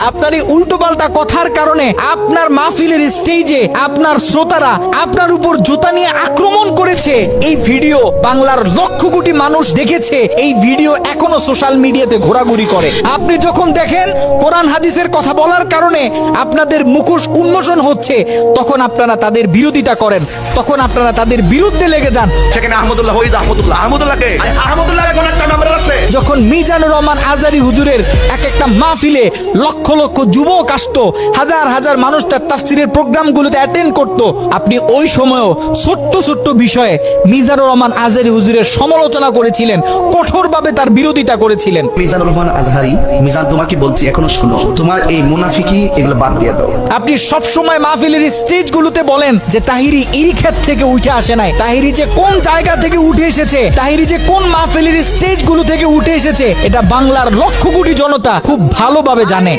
আপনার এই উল্টোপাল্টা কথার কারণে আপনার মাহফিলের স্টেজে আপনার শ্রোতারা আপনার উপর জুতা নিয়ে আক্রমণ করেছে। এই ভিডিও বাংলার লক্ষ কোটি মানুষ দেখেছে। এই ভিডিও এখনো সোশ্যাল মিডিয়াতে ঘোরাঘুরি করে। আপনি যখন দেখেন কোরআন হাদিসের কথা বলার কারণে আপনাদের মুখোশ উন্মোচন হচ্ছে, তখন আপনারা তাদের বিরোধিতা করেন, তখন আপনারা তাদের বিরুদ্ধে লেগে যান। সেখানে আহমদুল্লাহ হই যা আহমদুল্লাহকে কোন একটা মেম্বার আছে। যখন মিজানুর রহমান আজারি হুজুরের এক একটা মাহফিলে লক্ষ লক্ষ যুবক আসতো, হাজার হাজার মানুষ তার তাফসিরের প্রোগ্রামগুলোতে অ্যাটেন্ড করত, আপনি ওই সময়ও ছোট্ট ছোট্ট বিষয়ে মিজানুর রহমান আজারি হুজুরের সমালোচনা করেছিলেন, কঠোরভাবে তার বিরোধিতা করেছিলেন। মিজানুর রহমান আজহারি, মিজান তোমাকে বলছি এখনো শুনো, তোমার এই মুনাফিকি এগুলো বাদ দিয়ে দাও। আপনি সব সময় মাহফিলের স্টেজগুলোতে বলেন যে তাহিরি এই ক্ষেত থেকে উঠে আসে নাই, তাহিরি যে কোন জায়গা থেকে উঠে এসেছে, তাহিরি যে কোন মাহফিলের স্টেজগুলো থেকে উঠে এসেছে, এটা বাংলার লক্ষ কোটি জনতা খুব ভালোভাবে জানে।